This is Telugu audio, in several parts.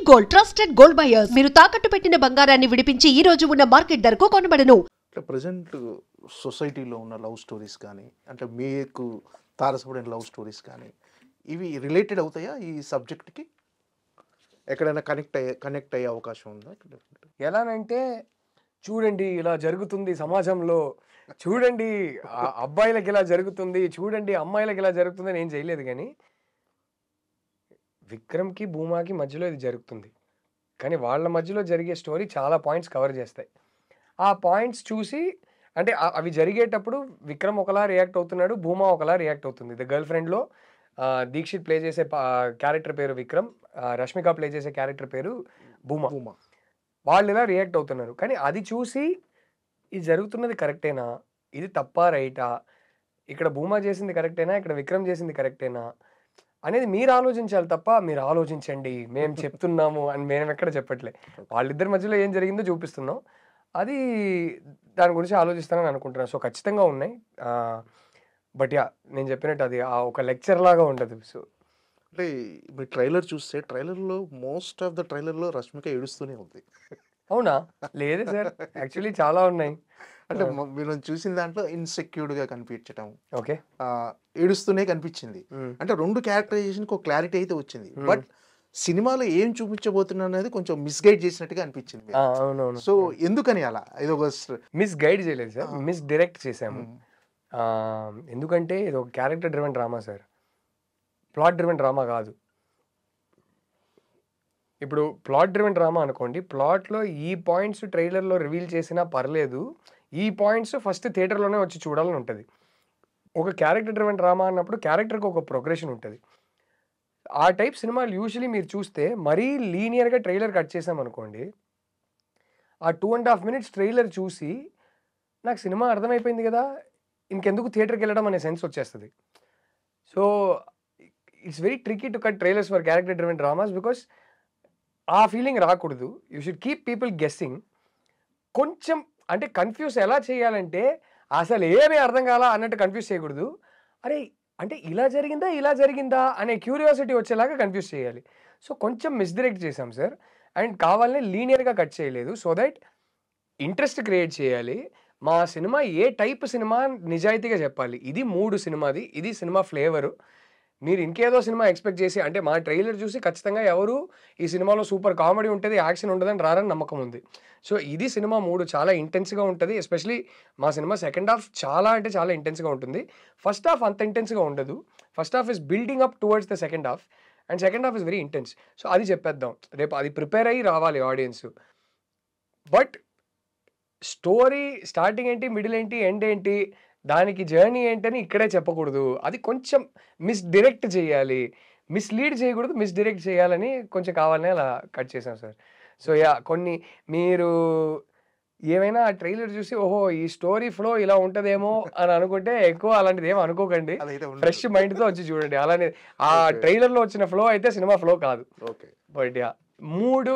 గోల్డ్ ట్రస్టెడ్ గోల్డ్ బయర్స్ మీరు తాకట్టు పెట్టిన బంగారాన్ని విడిపించి ఈ రోజు ఉన్న మార్కెట్ ధరకు కొనబడను. ప్రెసెంట్ సొసైటీలో ఉన్న లవ్ స్టోరీస్ కానీ అంటే మీకు తారసపడిన లవ్ స్టోరీస్ కానీ ఇవి రిలేటెడ్ అవుతాయా ఈ సబ్జెక్ట్కి? ఎక్కడైనా కనెక్ట్ అయ్యే అవకాశం ఉందా? ఎలానంటే చూడండి ఇలా జరుగుతుంది సమాజంలో, చూడండి అబ్బాయిలకి ఇలా జరుగుతుంది, చూడండి అమ్మాయిలకి ఇలా జరుగుతుంది అని ఏం చేయలేదు. కానీ విక్రమ్కి భూమాకి మధ్యలో ఇది జరుగుతుంది, కానీ వాళ్ళ మధ్యలో జరిగే స్టోరీ చాలా పాయింట్స్ కవర్ చేస్తాయి. ఆ పాయింట్స్ చూసి అంటే అవి జరిగేటప్పుడు విక్రమ్ ఒకలా రియాక్ట్ అవుతున్నాడు, భూమా ఒకలా రియాక్ట్ అవుతుంది. ద గర్ల్ ఫ్రెండ్లో దీక్షిత్ ప్లే చేసే క్యారెక్టర్ పేరు విక్రమ్, రష్మిక ప్లే చేసే క్యారెక్టర్ పేరు భూమా. వాళ్ళు ఇలా రియాక్ట్ అవుతున్నారు. కానీ అది చూసి ఇది జరుగుతున్నది కరెక్టేనా, ఇది తప్పా రైటా, ఇక్కడ భూమా చేసింది కరెక్టేనా, ఇక్కడ విక్రమ్ చేసింది కరెక్టేనా అనేది మీరు ఆలోచించాలి తప్ప మీరు ఆలోచించండి మేము చెప్తున్నాము అని మేము ఎక్కడ చెప్పట్లే. వాళ్ళిద్దరి మధ్యలో ఏం జరిగిందో చూపిస్తున్నాం, అది దాని గురించి ఆలోచిస్తానని అనుకుంటున్నాను. సో ఖచ్చితంగా ఉన్నాయి. బట్ యా నేను చెప్పినట్టు అది ఒక లెక్చర్ లాగా ఉండదు. సో అంటే మీ ట్రైలర్ చూస్తే ట్రైలర్లో మోస్ట్ ఆఫ్ ద ట్రైలర్లో రష్మిక ఏడుస్తూనే ఉంది. అవునా? లేదు సార్, యాక్చువల్లీ చాలా ఉన్నాయి. అంటే మీరు చూసిన దాంట్లో ఇన్సెక్యూర్డ్గా కనిపించటం, ఓకే, ఏడుస్తూనే కనిపించింది. అంటే రెండు క్యారెక్టరైజేషన్కి ఒక క్లారిటీ అయితే వచ్చింది, బట్ సినిమాలో ఏం చూపించబోతున్నా అనేది కొంచెం మిస్గైడ్ చేసినట్టుగా అనిపించింది. అవునవును. సో ఎందుకని అలా? ఇది ఒక మిస్ గైడ్ చేయలేదు సార్, మిస్ డైరెక్ట్ చేసాము. ఎందుకంటే ఇది ఒక character driven drama sir, plot driven drama కాదు. ఇప్పుడు ప్లాట్ డ్రివెన్ డ్రామా అనుకోండి, ప్లాట్లో ఈ పాయింట్స్ ట్రైలర్లో రివీల్ చేసినా పర్లేదు, ఈ పాయింట్స్ ఫస్ట్ థియేటర్లోనే వచ్చి చూడాలని ఉంటుంది. ఒక క్యారెక్టర్ డ్రివెన్ డ్రామా అన్నప్పుడు క్యారెక్టర్కి ఒక ప్రోగ్రెషన్ ఉంటుంది. ఆ టైప్ సినిమాలు యూజువలీ మీరు చూస్తే మరీ లీనియర్గా ట్రైలర్ కట్ చేసామనుకోండి, ఆ 2.5 minutes ట్రైలర్ చూసి నాకు సినిమా అర్థమైపోయింది కదా, ఇంకెందుకు థియేటర్కి వెళ్ళడం అనే సెన్స్ వచ్చేస్తుంది. So it's very tricky to cut trailers for character driven dramas, because ఆ ఫీలింగ్ రాకూడదు. You should keep people guessing. కొంచెం అంటే కన్ఫ్యూజ్ ఎలా చేయాలంటే అసలు ఏమీ అర్థం కాలా అన్నట్టు కన్ఫ్యూజ్ చేయకూడదు. అరే అంటే ఇలా జరిగిందా అనే క్యూరియాసిటీ వచ్చేలాగా కన్ఫ్యూజ్ చేయాలి. సో కొంచెం మిస్డైరెక్ట్ చేసాం సార్, అండ్ కావాలనే లీనియర్గా కట్ చేయలేదు. సో దట్ ఇంట్రెస్ట్ క్రియేట్ చేయాలి. మా సినిమా ఏ టైప్ సినిమా నిజాయితీగా చెప్పాలి, ఇది మూడు సినిమాది, ఇది సినిమా ఫ్లేవరు. మీరు ఇంకేదో సినిమా ఎక్స్పెక్ట్ చేసి అంటే మా ట్రైలర్ చూసి ఖచ్చితంగా ఎవరు ఈ సినిమాలో సూపర్ కామెడీ ఉంటుంది, యాక్షన్ ఉంటుందని రారని నమ్మకం ఉంది. సో ఇది సినిమా మూడు చాలా ఇంటెన్స్గా ఉంటుంది. ఎస్పెషలీ మా సినిమా సెకండ్ హాఫ్ చాలా అంటే చాలా ఇంటెన్స్గా ఉంటుంది. ఫస్ట్ హాఫ్ అంత ఇంటెన్స్గా ఉండదు. First half is building up towards the second half, and second half is very intense. So అది చెప్పేద్దాం, రేపు అది ప్రిపేర్ అయ్యి రావాలి ఆడియన్స్. బట్ స్టోరీ స్టార్టింగ్ ఏంటి, మిడిల్ ఏంటి, ఎండ్ ఏంటి, దానికి జర్నీ ఏంటని ఇక్కడే చెప్పకూడదు. అది కొంచెం మిస్డైరెక్ట్ చేయాలి, మిస్లీడ్ చేయకూడదు, మిస్డైరెక్ట్ చేయాలని కొంచెం కావాలనే అలా కట్ చేసాం సార్. సో యా కొన్ని మీరు ఏమైనా ఆ ట్రైలర్ చూసి ఓహో ఈ స్టోరీ ఫ్లో ఇలా ఉంటుందేమో అని అనుకుంటే ఎక్కువ అలాంటిది ఏమో అనుకోకండి, ఫ్రెష్ మైండ్తో వచ్చి చూడండి. అలానే ఆ ట్రైలర్లో వచ్చిన ఫ్లో అయితే సినిమా ఫ్లో కాదు. బట్ యా మూడు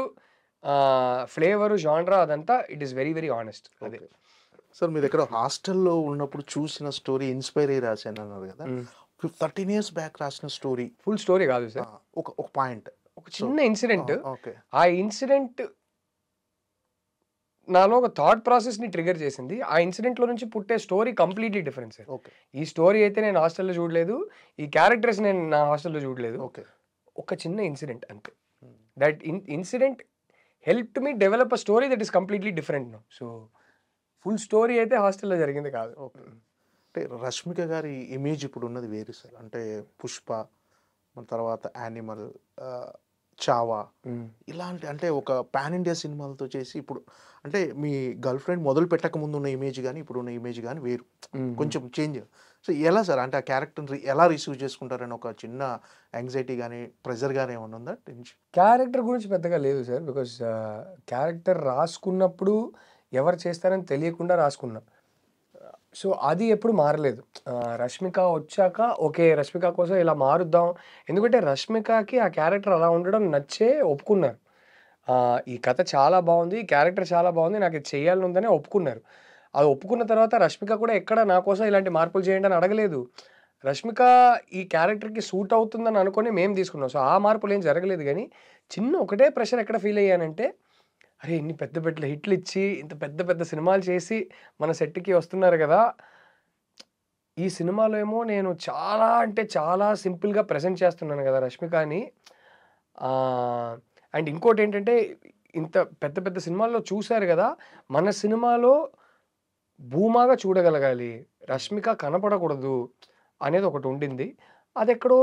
ఫ్లేవరు జాన్రా అదంతా it is very very honest. అదే సార్ మీరు ఎక్కడ హాస్టల్లో ఉన్నప్పుడు చూసిన స్టోరీ ఇన్స్పైర్ అయ్యి రాశాను అన్నారు కదా, 13 years బ్యాక్ రాసిన స్టోరీ. ఫుల్ స్టోరీ కాదు సార్, ఒక పాయింట్, ఒక చిన్న ఇన్సిడెంట్. ఆ ఇన్సిడెంట్ నాలో ఒక థాట్ ప్రాసెస్ని ట్రిగర్ చేసింది. ఆ ఇన్సిడెంట్లో నుంచి పుట్టే స్టోరీ కంప్లీట్లీ డిఫరెంట్ సార్. ఈ స్టోరీ అయితే నేను హాస్టల్లో చూడలేదు, ఈ క్యారెక్టర్స్ నేను నా హాస్టల్లో చూడలేదు. ఒక చిన్న ఇన్సిడెంట్ అంతే. That incident helped me develop a story that is completely different now. So full story అయితే హాస్టల్లో జరిగింది కాదు. అంటే రష్మిక గారి ఇమేజ్ ఇప్పుడు ఉన్నది వేరు సార్. అంటే పుష్ప, మన తర్వాత యానిమల్, చావా, ఇలాంటి అంటే ఒక పాన్ ఇండియా సినిమాలతో చేసి ఇప్పుడు అంటే మీ గర్ల్ ఫ్రెండ్ మొదలు పెట్టక ముందు ఉన్న ఇమేజ్ కానీ ఇప్పుడు ఉన్న ఇమేజ్ కానీ వేరు, కొంచెం చేంజ్. సో ఎలా సార్ అంటే ఆ క్యారెక్టర్ని ఎలా రిసీవ్ చేసుకుంటారని ఒక చిన్న యాంగ్జైటీ కానీ ప్రెజర్ కానీ ఏమన్నా ఉందా? టెన్షన్ క్యారెక్టర్ గురించి పెద్దగా లేదు సార్, బికాస్ క్యారెక్టర్ రాసుకున్నప్పుడు ఎవరు చేస్తారని తెలియకుండా రాసుకున్నా. సో అది ఎప్పుడు మారలేదు. రష్మిక వచ్చాక ఓకే రష్మిక కోసం ఇలా మారుద్దాం, ఎందుకంటే రష్మికకి ఆ క్యారెక్టర్ అలా ఉండడం నచ్చే ఒప్పుకున్నారు. ఈ కథ చాలా బాగుంది, ఈ క్యారెక్టర్ చాలా బాగుంది, నాకు ఇది చేయాలని ఉందని ఒప్పుకున్నారు. అది ఒప్పుకున్న తర్వాత రష్మిక కూడా ఎక్కడ నా కోసం ఇలాంటి మార్పులు చేయండి అని అడగలేదు. రష్మిక ఈ క్యారెక్టర్‌కి సూట్ అవుతుందని అనుకోని మేము తీసుకున్నాం. సో, ఆ మార్పులేం జరగలేదు గానీ, చిన్న ఒకటే ప్రెషర్ ఎక్కడ ఫీల్ అయ్యానంటే, అరే! ఇన్ని పెద్ద పెద్ద హిట్‌లిచ్చి, ఇంత పెద్ద పెద్ద సినిమాలు చేసి, మన సెట్‌కి వస్తున్నారు గదా! ఈ సినిమాలో ఏమో నేను చాలా అంటే చాలా సింపుల్‌గా ప్రెజెంట్ చేస్తున్నాను గదా! రష్మికని. ఆహ్, అండ్ ఇంకోటేంటంటే, ఇంత పెద్ద పెద్ద సినిమాల్లో చూసారు గదా! మన సినిమాలో భూమాగా చూడగలగాలి. రష్మిక కనపడకూడదు అనేది ఒకటుండింది. అదెక్కడో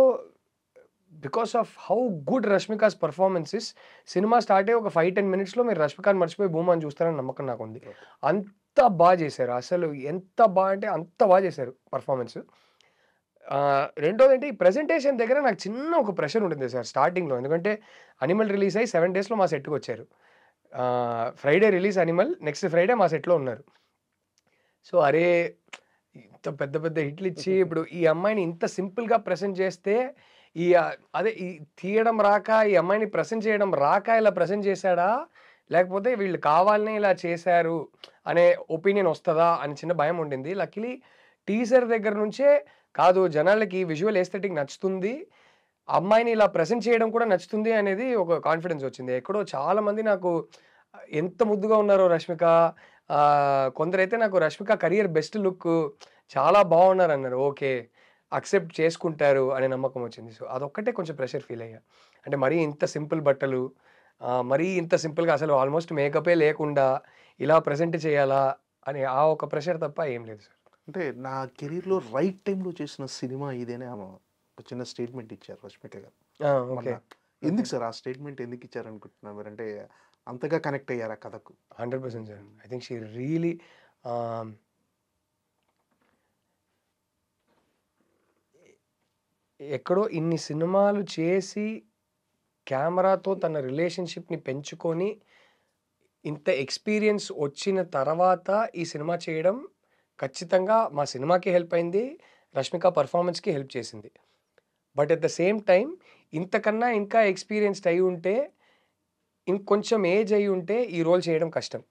because of how good Rashmika's performance is సినిమా స్టార్ట్ అయ్యి ఒక 5, 10 మినిట్స్‌లో మీరు రష్మికని మర్చిపోయి భూమాని చూస్తారని నమ్మకం నాకుంది. అంత చేశారు. అసలు ఎంత అంటే అంత చేశారు పెర్ఫార్మన్స్. రెండోదేంటి ఈ ప్రెజెంటేషన్ దగ్గర నాకు చిన్న ఒక ప్రెషర్ ఉండింది సార్ స్టార్టింగ్‌లో. ఎందుకంటే 'అనిమల్' రిలీజ్ అయ్యి 7 డేస్‌లో మా సెట్‌కొచ్చారు. Friday release 'animal' next Friday మా సెట్‌లో ఉన్నారు. సో, అరే! ఇంత పెద్ద పెద్ద హిట్‌లిచ్చి ఇప్పుడు ఈ అమ్మాయిని ఇంత సింపుల్‌గా ప్రెజెంట్ చేస్తే అదే ఈ తీయడం రాక, ఈ అమ్మాయిని ప్రెజెంట్ చేయడం రాక ఇలా ప్రెజెంట్ చేశాడా? లేకపోతే వీళ్ళు కావాలనే ఇలా చేశారు అనే ఒపీనియన్ వస్తదా? అని చిన్న భయం ఉండింది. లక్కీలీ టీజర్ దగ్గర నుంచే కాదు జనాలకి విజువల్ ఎస్థెటిక్ నచ్చుతుంది. అమ్మాయిని ఇలా ప్రెజెంట్ చేయడం కూడా నచ్చుతుంది అనేది ఒక కాన్ఫిడెన్స్ వచ్చింది. ఎక్కడో చాలామంది నాకు ఎంత ముద్దుగా ఉన్నారో రష్మిక. కొందరైతే నాకు రష్మిక కెరియర్ బెస్ట్ లుక్ చాలా బాగున్నారన్నారు. ఓకే. అక్సెప్ట్ చేసుకుంటారు అనే నమ్మకం వచ్చింది. సో, అదొక్కటే కొంచెం ప్రెషర్ ఫీల్ అయ్యా. అంటే మరీ ఇంత సింపుల్ బట్టలు, మరీ ఇంత సింపుల్‌గా అసలు ఆల్మోస్ట్ మేకపే లేకుండా ఇలా ప్రెజెంట్ చేయాలా అని ఆ ఒక ప్రెషర్ తప్ప ఏం లేదు సార్. అంటే నా కెరీర్‌లో రైట్ టైమ్‌లో చేసిన సినిమా ఇదేనే ఆమె ఒక చిన్న స్టేట్మెంట్ ఇచ్చారు రష్మిక గారు. ఓకే. మొన్న. ఎందుకు సార్ ఆ స్టేట్మెంట్ ఎందుకు ఇచ్చారనుకుంటున్నారు మీరంటే అంతగా కనెక్ట్ అయ్యారా కథకు? 100% sir. I think she really ఆహ్, ఎక్కడో ఇన్ని సినిమాలు చేసి కెమెరాతో తన రిలేషన్‌షిప్‌ని పెంచుకొని ఇంత ఎక్స్‌పీరియన్స్ వచ్చిన తర్వాత ఈ సినిమా చేయడం ఖచ్చితంగా మా సినిమాకి హెల్ప్ అయింది. రష్మిక పెర్ఫార్మన్స్‌కి హెల్ప్ చేసింది. But at the same time ఇంతకన్నా ఇంకా ఎక్స్‌పీరియన్స్‌డ్ అయ్యి ఉంటే, ఇంకొంచెం ఏజ్ అయ్యి ఉంటే ఈ రోల్ చేయడం కష్టం.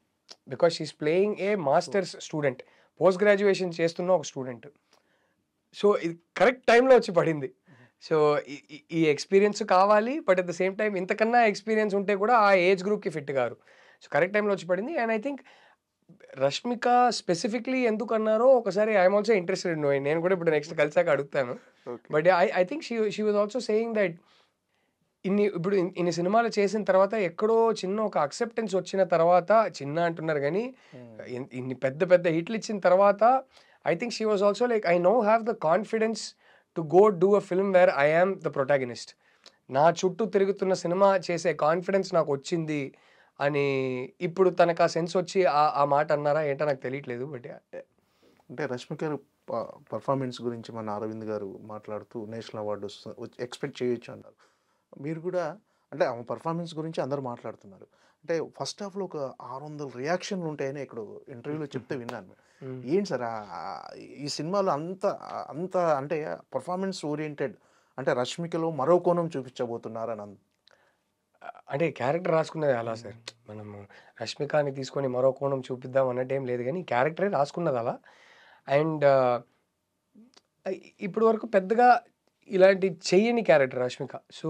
Because she is playing a masters student. Post graduation చేస్తున్న ఒక స్టూడెంట్. సో, ఇది కరెక్ట్ టైమ్‌లో వచ్చి పడింది. సో, ఈ ఈ ఈ ఎక్స్‌పీరియన్స్ కావాలి. But at the same time ఇంతకన్నా ఎక్స్‌పీరియన్స్ ఉంటే కూడా ఆ ఏజ్ గ్రూప్‌కి ఫిట్ గారు. సో, కరెక్ట్ టైమ్‌లో వచ్చి పడింది. And I think Rashmika specifically ఎందుకన్నారో ఒకసారి I am also interested in knowing. నేను కూడా ఇప్పుడు నెక్స్ట్ కలిసాక అడుగుతాను. Okay. But I think she was also saying that ఇన్ని సినిమాలు చేసిన తర్వాత ఎక్కడో చిన్న ఒక అక్సెప్టెన్స్ వచ్చిన తర్వాత చిన్న అంటున్నారు గానీ, ఇన్ని పెద్ద పెద్ద హిట్లు ఇచ్చిన తర్వాత I think she was also like I now have the confidence to go do a film where I am the protagonist. నా చుట్టూ తిరుగుతున్న సినిమా చేసే కాన్ఫిడెన్స్ నాకొచ్చింది అని ఇప్పుడు తనకు ఆ సెన్స్ వచ్చి ఆ మాట అన్నారా ఏంటో నాకు తెలియట్లేదు. బట్ అంటే రష్మిక గారు పర్ఫార్మెన్స్ గురించి మన అరవింద్ గారు మాట్లాడుతూ నేషనల్ అవార్డు ఎక్స్పెక్ట్ చేయొచ్చు అన్నారు. మీరు కూడా అంటే ఆమె పర్ఫార్మెన్స్ గురించి అందరూ మాట్లాడుతున్నారు. అంటే ఫస్ట్ హాఫ్‌లో ఒక 600 రియాక్షన్‌లు ఉంటాయని ఎక్కడో ఇంటర్వ్యూలో చెప్తే విన్నాను. ఏంటి సార్ ఈ సినిమాలో అంత అంటే పర్ఫార్మెన్స్ ఓరియెంటెడ్ అంటే రష్మికలో మరో కోణం చూపించబోతున్నారని అంటే క్యారెక్టర్ రాసుకున్నది అలా సార్. మనము రష్మికని తీసుకొని మరో కోణం చూపిద్దాం అన్నట్టేం లేదు గానీ, క్యారెక్టరే రాసుకున్నది అలా. అండ్ ఇప్పటి వరకు పెద్దగా ఇలాంటి చెయ్యని క్యారెక్టర్ రష్మిక. సో,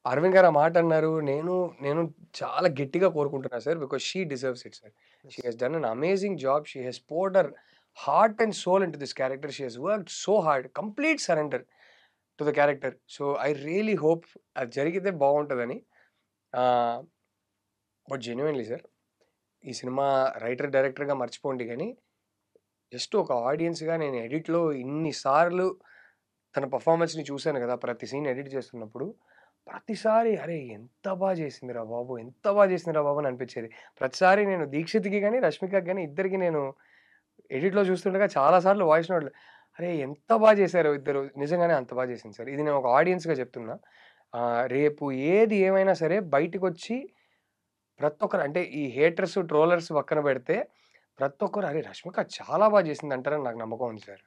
అరవింద్ గారు ఆ మాట అన్నారు. నేను చాలా గట్టిగా కోరుకుంటున్నా sir. Because she deserves it sir. She has done an amazing job. She has poured her heart and soul into this character. She has worked so hard. Complete surrender to the character. So, I really hope అది జరిగితే బావుంటదని. ఆహ్, బట్ జెన్యూన్‌లీ సార్ ఈ సినిమా రైటర్, డైరెక్టర్‌గా మర్చిపోండి గానీ, జస్ట్ ఒక ఆడియన్స్‌గా నేను ఎడిట్‌లో ఇన్ని సార్లు తన పెర్ఫార్మన్స్‌ని చూసాను గదా! ప్రతి సీన్ ఎడిట్ చేస్తున్నప్పుడు. ప్రతిసారి అరే! ఎంత చేసిందిరా బాబు! ఎంత చేసిందిరా బాబు! అని అనిపించేది. ప్రతిసారి నేను 'దీక్షిత్‌కి' గాని, 'రష్మికకి' గాని ఇద్దరికి నేను ఎడిట్‌లో చూస్తుండగా చాలా సార్లు వాయిస్ నోట్‌లు అరే! ఎంత చేశారో ఇద్దరు. నిజంగానే అంత చేసింది సార్. ఇది నేను ఒక ఆడియన్స్‌గా చెప్తున్నా. రేపు ఏది ఏమైనా సరే బయటికొచ్చి ప్రతి ఒక్కరు అంటే ఈ హేటర్స్, ట్రోలర్స్ పక్కన పెడితే ప్రతి ఒక్కరు అరే! రష్మిక చాలా చేసింది అంటారని నాకు నమ్మకం ఉంది సార్.